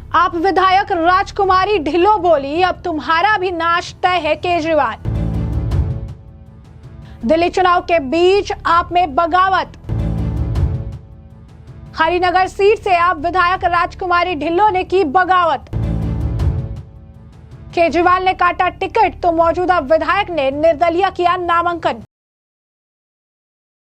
आप विधायक राजकुमारी ढिल्लों बोली, अब तुम्हारा भी नाश तय है केजरीवाल। दिल्ली चुनाव के बीच आप में बगावत। हरिनगर सीट से आप विधायक राजकुमारी ढिल्लों ने की बगावत। केजरीवाल ने काटा टिकट तो मौजूदा विधायक ने निर्दलीय किया नामांकन।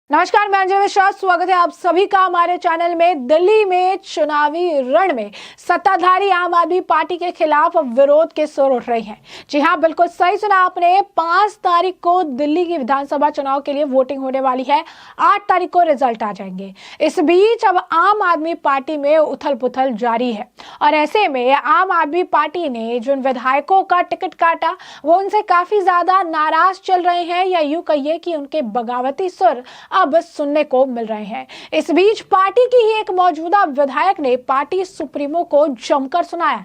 नमस्कार, मैं अंजलि मिश्रा, स्वागत है आप सभी का हमारे चैनल में। दिल्ली में चुनावी रण में सत्ताधारी आम आदमी पार्टी के खिलाफ विरोध के सुर उठ रहे हैं। जी हां, बिल्कुल सही सुना आपने। 5 तारीख को दिल्ली की विधानसभा चुनाव के लिए वोटिंग होने वाली है। 8 तारीख को रिजल्ट आ जाएंगे। इस बीच अब आम आदमी पार्टी में उथल पुथल जारी है और ऐसे में आम आदमी पार्टी ने जिन विधायकों का टिकट काटा वो उनसे काफी ज्यादा नाराज चल रहे हैं, या यूं कहिए कि उनके बगावती सुर अब सुनने को मिल रहे हैं। इस बीच पार्टी की ही एक मौजूदा विधायक ने पार्टी सुप्रीमो को जमकर सुनाया।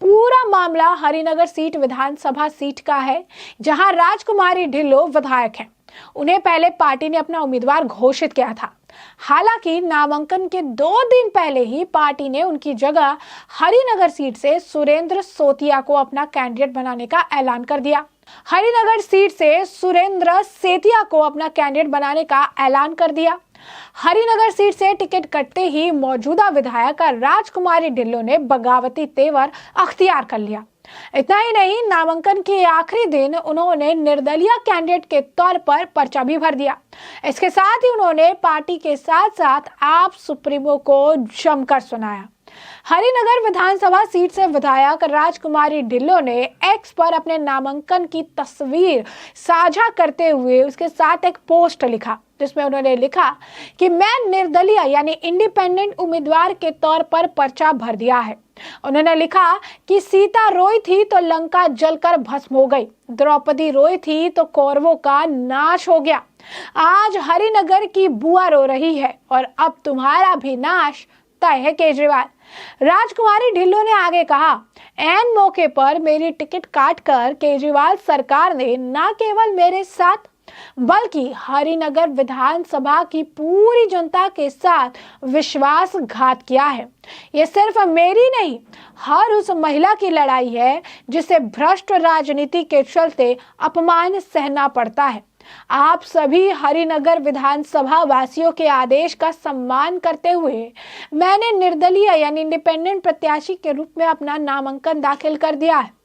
पूरा मामला हरिनगर सीट विधानसभा सीट का है, जहां राजकुमारी ढिल्लों विधायक हैं। उन्हें पहले पार्टी ने अपना उम्मीदवार घोषित किया था। हालांकि नामांकन के 2 दिन पहले ही पार्टी ने उनकी जगह हरिनगर सीट से सुरेंद्र सेतिया को अपना कैंडिडेट बनाने का ऐलान कर दिया। हरिनगर सीट से सुरेंद्र सेतिया को अपना कैंडिडेट बनाने का ऐलान कर दिया। हरिनगर सीट से टिकट कटते ही मौजूदा विधायक राजकुमारी ढिल्लों ने बगावती तेवर अख्तियार कर लिया। इतना ही नहीं, नामांकन के आखिरी दिन उन्होंने निर्दलीय कैंडिडेट के तौर पर पर्चा भी भर दिया। इसके साथ ही उन्होंने पार्टी के साथ साथ आप सुप्रीमो को जमकर सुनाया। हरिनगर विधानसभा सीट से विधायक राजकुमारी ढिल्लों ने एक्स पर अपने नामांकन की तस्वीर साझा करते हुए उसके साथ एक पोस्ट लिखा, जिसमें उन्होंने लिखा कि मैं निर्दलीय यानी इंडिपेंडेंट उम्मीदवार के तौर पर पर्चा भर दिया है। उन्होंने लिखा कि सीता रोई थी तो लंका जलकर भस्म हो गई, द्रौपदी रोई थी तो कौरवों का नाश हो गया। आज हरिनगर की बुआ रो रही है और अब तुम्हारा भी नाश तय है केजरीवाल। राजकुमारी ढिल्लों ने आगे कहा, ऐन मौके पर मेरी टिकट काटकर केजरीवाल सरकार ने न केवल मेरे साथ बल्कि हरिनगर विधानसभा की पूरी जनता के साथ विश्वासघात किया है। ये सिर्फ मेरी नहीं, हर उस महिला की लड़ाई है जिसे भ्रष्ट राजनीति के चलते अपमान सहना पड़ता है। आप सभी हरिनगर विधानसभा वासियों के आदेश का सम्मान करते हुए मैंने निर्दलीय यानी इंडिपेंडेंट प्रत्याशी के रूप में अपना नामांकन दाखिल कर दिया है।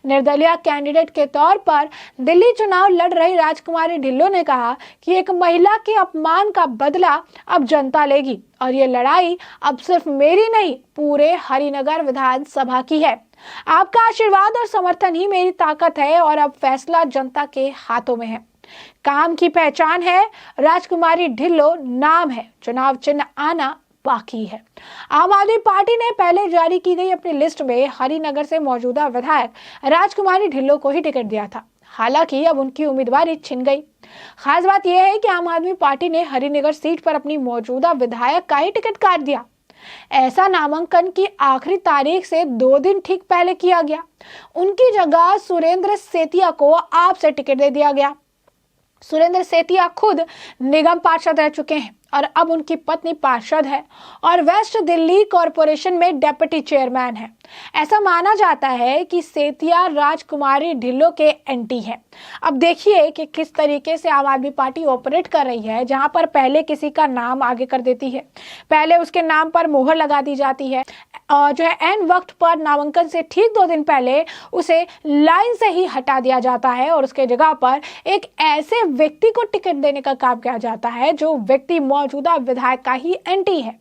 निर्दलीय कैंडिडेट के तौर पर दिल्ली चुनाव लड़ रही राजकुमारी ढिल्लों ने कहा कि एक महिला के अपमान का बदला अब जनता लेगी और ये लड़ाई अब सिर्फ मेरी नहीं, पूरे हरिनगर विधानसभा की है। आपका आशीर्वाद और समर्थन ही मेरी ताकत है और अब फैसला जनता के हाथों में है। काम की पहचान है, राजकुमारी ढिल्लों नाम है, चुनाव चिन्ह आना बाकी है। आम आदमी पार्टी ने पहले जारी की गई अपनी लिस्ट में हरिनगर से मौजूदा विधायक राजकुमारी ढिल्लों को ही टिकट दिया था। हालांकि अब उनकी उम्मीदवारी छिन गई। खास बात यह है कि आम आदमी पार्टी ने हरिनगर सीट पर अपनी मौजूदा विधायक का ही टिकट काट दिया। ऐसा नामांकन की आखिरी तारीख से 2 दिन ठीक पहले किया गया। उनकी जगह सुरेंद्र सेतिया को आपसे टिकट दे दिया गया। सुरेंद्र सेतिया खुद निगम पार्षद रह चुके हैं और अब उनकी पत्नी पार्षद है और वेस्ट दिल्ली कॉरपोरेशन में डेप्यूटी चेयरमैन है। ऐसा माना जाता है कि सेतिया राजकुमारी ढिल्लों के एंटी हैं। अब देखिए कि किस तरीके से आम आदमी पार्टी ऑपरेट कर रही है, जहां पर पहले किसी का नाम आगे कर देती है, पहले उसके नाम पर मोहर लगा दी जाती है और जो है एन वक्त पर नामांकन से ठीक 2 दिन पहले उसे लाइन से ही हटा दिया जाता है और उसके जगह पर एक ऐसे व्यक्ति को टिकट देने का काम किया जाता है जो व्यक्ति मौजूदा विधायक का ही एंटी है।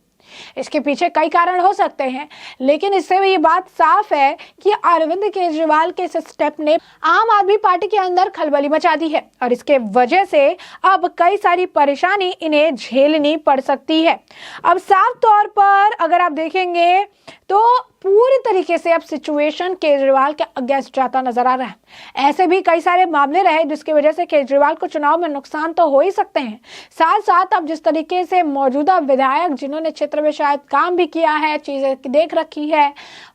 इसके पीछे कई कारण हो सकते हैं, लेकिन इससे भी ये बात साफ है कि अरविंद केजरीवाल के इस स्टेप ने आम आदमी पार्टी के अंदर खलबली मचा दी है और इसके वजह से अब कई सारी परेशानी इन्हें झेलनी पड़ सकती है। अब साफ तौर पर अगर आप देखेंगे तो पूरी तरीके से अब सिचुएशन केजरीवाल के अगेंस्ट जाता नजर आ रहा है। ऐसे भी कई सारे मामले रहे जिसकी वजह से केजरीवाल को चुनाव में नुकसान तो हो ही सकते हैं। साथ साथ अब जिस तरीके से मौजूदा विधायक जिन्होंने क्षेत्र में शायद काम भी किया है, चीजें देख रखी है,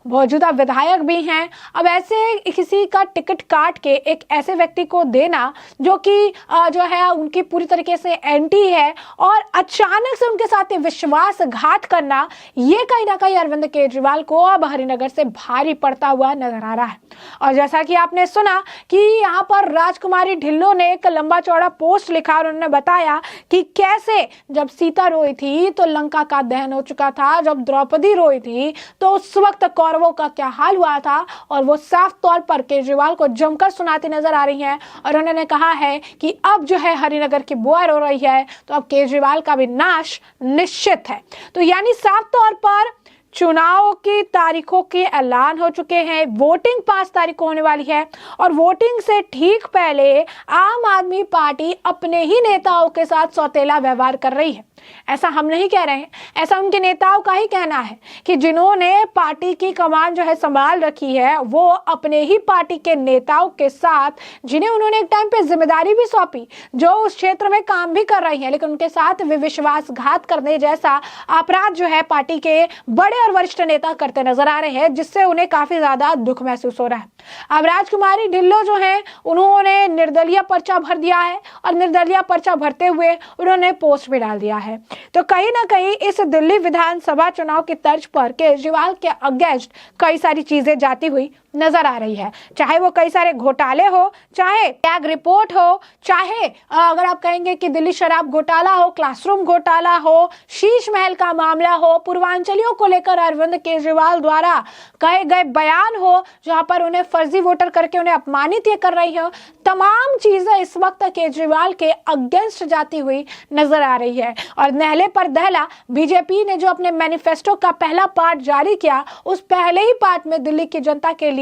मौजूदा विधायक भी हैं, अब ऐसे किसी का टिकट काट के एक ऐसे व्यक्ति को देना जो कि जो है उनकी पूरी तरीके से एंटी है और अचानक से उनके साथ विश्वासघात करना, ये कहीं ना कहीं अरविंद केजरीवाल केजरीवाल को अब हरिनगर से भारी पड़ता हुआ नजर आ रहा है। और जैसा कि आपने सुना कि यहाँ पर राजकुमारी ढिल्लों ने एक लंबा चौड़ा पोस्ट लिखा और उन्होंने बताया कि कैसे जब सीता रोई थी तो लंका का दहन हो चुका था, जब द्रौपदी रोई थी तो उस वक्त कौरवों का क्या हाल हुआ था। और वो साफ तौर पर केजरीवाल को जमकर सुनाती नजर आ रही है और उन्होंने कहा है कि अब जो है हरिनगर की बुआ रो रही है तो अब केजरीवाल का भी नाश निश्चित है। तो यानी साफ तौर पर चुनाव की तारीखों के ऐलान हो चुके हैं, वोटिंग 5 तारीख को होने वाली है और वोटिंग से ठीक पहले आम आदमी पार्टी अपने ही नेताओं के साथ सौतेला व्यवहार कर रही है। ऐसा हम नहीं कह रहे हैं, ऐसा उनके नेताओं का ही कहना है कि जिन्होंने पार्टी की कमान जो है संभाल रखी है वो अपने ही पार्टी के नेताओं के साथ, जिन्हें उन्होंने एक टाइम पे जिम्मेदारी भी सौंपी, जो उस क्षेत्र में काम भी कर रही है, लेकिन उनके साथ वे विश्वासघात करने जैसा अपराध जो है पार्टी के बड़े और वरिष्ठ नेता करते नजर आ रहे हैं, जिससे उन्हें काफी ज्यादा दुख महसूस हो रहा है। अब राजकुमारी ढिल्लों जो है उन्होंने निर्दलीय पर्चा भर दिया है और निर्दलीय पर्चा भरते हुए उन्होंने पोस्ट भी डाल दिया है। तो कहीं ना कहीं इस दिल्ली विधानसभा चुनाव की तर्ज पर केजरीवाल के अगेंस्ट कई सारी चीजें जाती हुई नजर आ रही है, चाहे वो कई सारे घोटाले हो, चाहे टैग रिपोर्ट हो, चाहे अगर आप कहेंगे कि दिल्ली शराब घोटाला हो, क्लासरूम घोटाला हो, शीश महल का मामला हो, पूर्वांचलियों को लेकर अरविंद केजरीवाल द्वारा कहे गए बयान हो जहां पर उन्हें फर्जी वोटर करके उन्हें अपमानित ये कर रही हो, तमाम चीजें इस वक्त केजरीवाल के अगेंस्ट जाती हुई नजर आ रही है। और नहले पर दहला बीजेपी ने जो अपने मैनिफेस्टो का पहला पार्ट जारी किया, उस पहले ही पार्ट में दिल्ली की जनता के लिए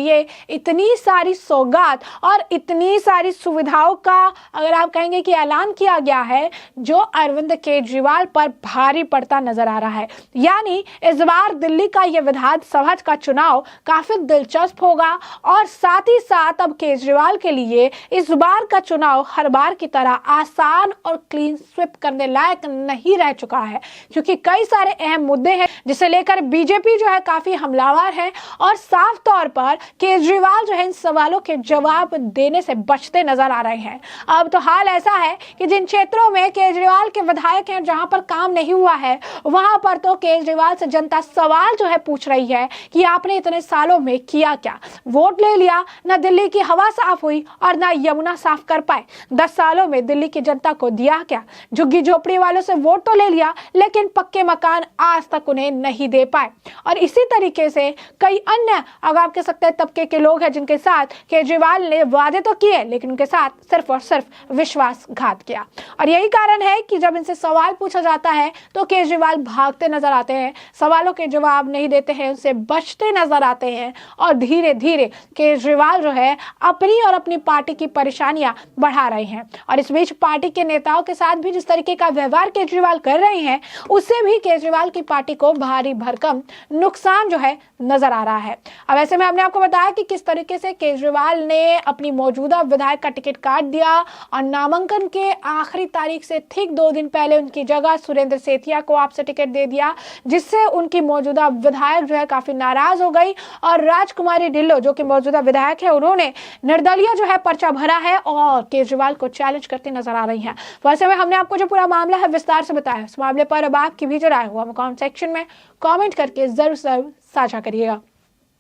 इतनी सारी सौगात और इतनी सारी सुविधाओं का अगर आप कहेंगे कि ऐलान किया गया है जो अरविंद केजरीवाल पर भारी पड़ता नजर आ रहा है। यानी इस बार दिल्ली का यह विधानसभा का चुनाव काफी दिलचस्प होगा और साथ ही साथ अब केजरीवाल के लिए इस बार का चुनाव हर बार की तरह आसान और क्लीन स्वीप करने लायक नहीं रह चुका है, क्योंकि कई सारे अहम मुद्दे हैं जिसे लेकर बीजेपी जो है काफी हमलावर है और साफ तौर पर केजरीवाल जो है इन सवालों के जवाब देने से बचते नजर आ रहे हैं। अब तो हाल ऐसा है कि जिन क्षेत्रों में केजरीवाल के विधायक हैं, जहां पर काम नहीं हुआ है, वहां पर तो केजरीवाल से जनता सवाल जो है पूछ रही है कि आपने इतने सालों में किया क्या। वोट ले लिया, ना दिल्ली की हवा साफ हुई और ना यमुना साफ कर पाए। 10 सालों में दिल्ली की जनता को दिया क्या? झुग्गी झोपड़ी वालों से वोट तो ले लिया, लेकिन पक्के मकान आज तक उन्हें नहीं दे पाए। और इसी तरीके से कई अन्य अगर आप कह सकते हैं तबके के लोग हैं जिनके साथ केजरीवाल ने वादे तो किए, लेकिन उनके साथ सिर्फ और सिर्फ विश्वासघात किया। और यही कारण है कि जब इनसे सवाल पूछा जाता है तो केजरीवाल भागते नजर आते हैं, सवालों के जवाब नहीं देते हैं, उनसे बचते नजर आते हैं और धीरे धीरे केजरीवाल जो है अपनी और अपनी पार्टी की परेशानियां बढ़ा रहे हैं। और इस बीच पार्टी के नेताओं के साथ भी जिस तरीके का व्यवहार केजरीवाल कर रहे हैं, उससे भी केजरीवाल की पार्टी को भारी भरकम नुकसान जो है नजर आ रहा है। अब ऐसे में हमने आपको बताया कि किस तरीके से केजरीवाल ने अपनी मौजूदा विधायक का टिकट काट दिया और नामांकन के आखिरी तारीख से ठीक 2 दिन पहले उनकी जगह सुरेंद्र सेठिया को आपसे टिकट दे दिया, जिससे उनकी मौजूदा विधायक जो है काफी नाराज हो गई और राजकुमारी ढिल्लों जो कि मौजूदा विधायक है, उन्होंने निर्दलीय जो है पर्चा भरा है और केजरीवाल को चैलेंज करती नजर आ रही है। वैसे में हमने आपको जो पूरा मामला है विस्तार से बताया। इस मामले पर अब आपकी भी जो राय हुआ कमेंट सेक्शन में कमेंट करके जरूर साझा करिएगा।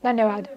धन्यवाद।